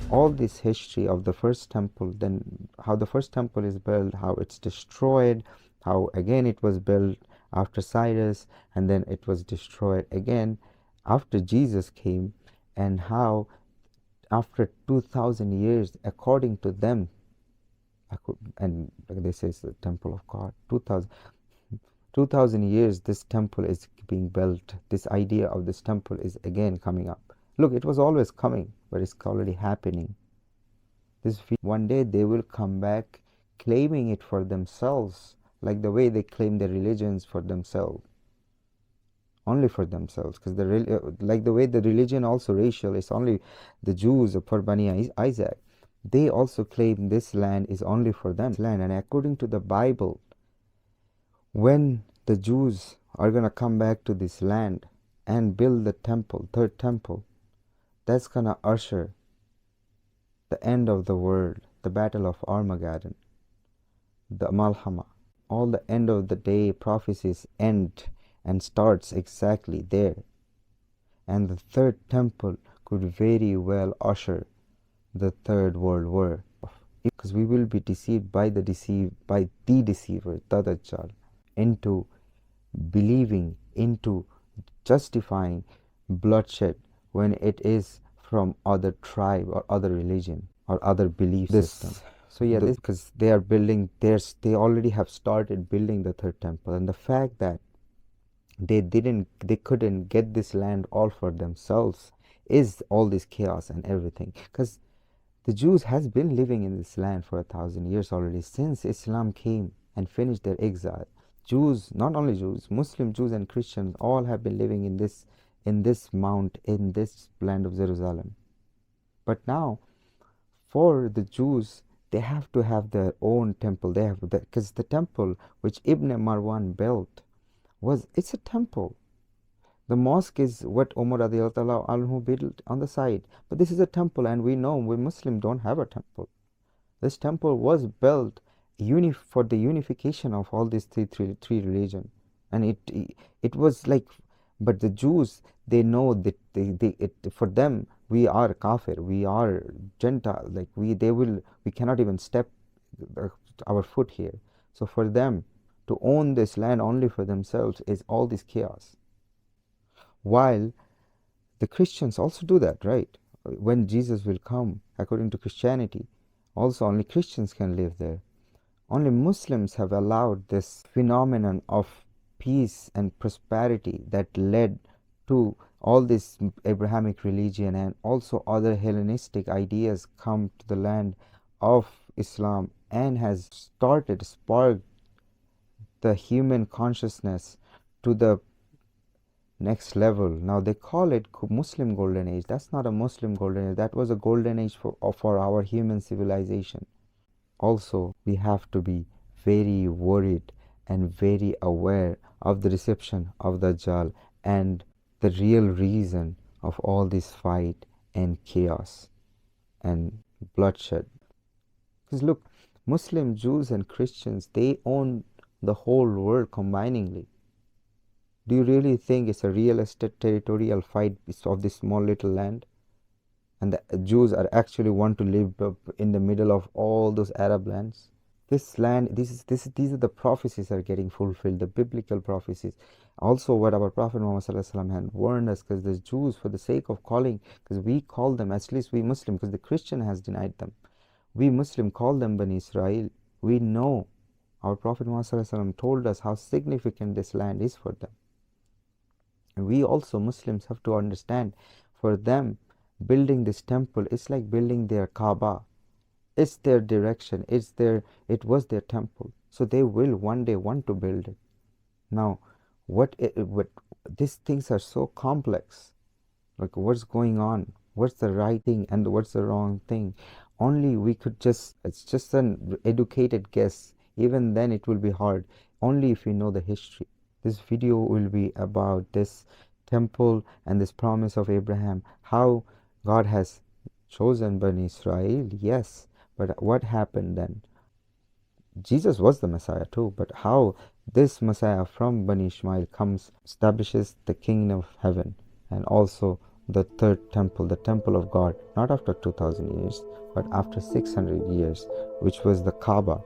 all this history of the first temple, then how the first temple is built, how it's destroyed, how again it was built after Cyrus, and then it was destroyed again after Jesus came, and how after 2000 years, according to them, and this is the temple of God, 2000 years this temple is being built. This idea of this temple is again coming up. Look, it was always coming, but it's already happening. One day they will come back claiming it for themselves, like the way they claim their religions for themselves, only for themselves. Because like the way the religion also racial, it's only the Jews for Bani Isaac. They also claim this land is only for them. Land, and according to the Bible, when the Jews are gonna come back to this land and build the temple, third temple, that's gonna usher the end of the world, the battle of Armageddon, the Malhama. All the end of the day prophecies end and starts exactly there. And the third temple could very well usher the third world war. Because we will be deceived by the deceiver, the Dajjal, into believing, into justifying bloodshed when it is from other tribe or other religion or other belief system. So yeah, because they are building theirs, they already have started building the third temple, and the fact that they couldn't get this land all for themselves is all this chaos and everything. Because the Jews has been living in this land for 1,000 years already, since Islam came and finished their exile. Jews, not only Jews, Muslim Jews and Christians, all have been living in this mount, in this land of Jerusalem. But now, for the Jews, they have to have their own temple. They have, because the temple which Ibn Marwan built it's a temple. The mosque is what Umar radiallahu anhu built on the side, but this is a temple, and we know we Muslims don't have a temple. This temple was built for the unification of all these three religions, and it was like, but the Jews, they know that for them we are kafir, we are Gentile, like we cannot even step our foot here. So for them to own this land only for themselves is all this chaos. While the Christians also do that, right? When Jesus will come, according to Christianity, also only Christians can live there. Only Muslims have allowed this phenomenon of peace and prosperity that led to all this Abrahamic religion and also other Hellenistic ideas come to the land of Islam and has sparked the human consciousness to the next level. Now they call it Muslim Golden Age. That's not a Muslim Golden Age. That was a golden age for our human civilization. Also, we have to be very worried and very aware of the reception of Dajjal and the real reason of all this fight and chaos and bloodshed. Because look, Muslim, Jews and Christians, they own the whole world combiningly. Do you really think it's a real estate territorial fight of this small little land? And the Jews are actually want to live in the middle of all those Arab lands? This land, these are the prophecies are getting fulfilled, the biblical prophecies. Also, what our Prophet Muhammad ﷺ had warned us, because the Jews, for the sake of calling, because we call them, at least we Muslim, because the Christian has denied them, we Muslim call them Bani Israel. We know our Prophet Muhammad ﷺ told us how significant this land is for them. And we also Muslims have to understand, for them, building this temple is like building their Kaaba. It's their direction. It was their temple. So they will one day want to build it. Now, these things are so complex. Like, what's going on? What's the right thing and what's the wrong thing? Only we could it's just an educated guess. Even then it will be hard. Only if we know the history. This video will be about this temple and this promise of Abraham. How God has chosen Bani Israel, yes. But what happened then? Jesus was the Messiah too, but how this Messiah from Bani Ishmael comes, establishes the kingdom of heaven and also the third temple, the temple of God, not after 2000 years, but after 600 years, which was the Kaaba.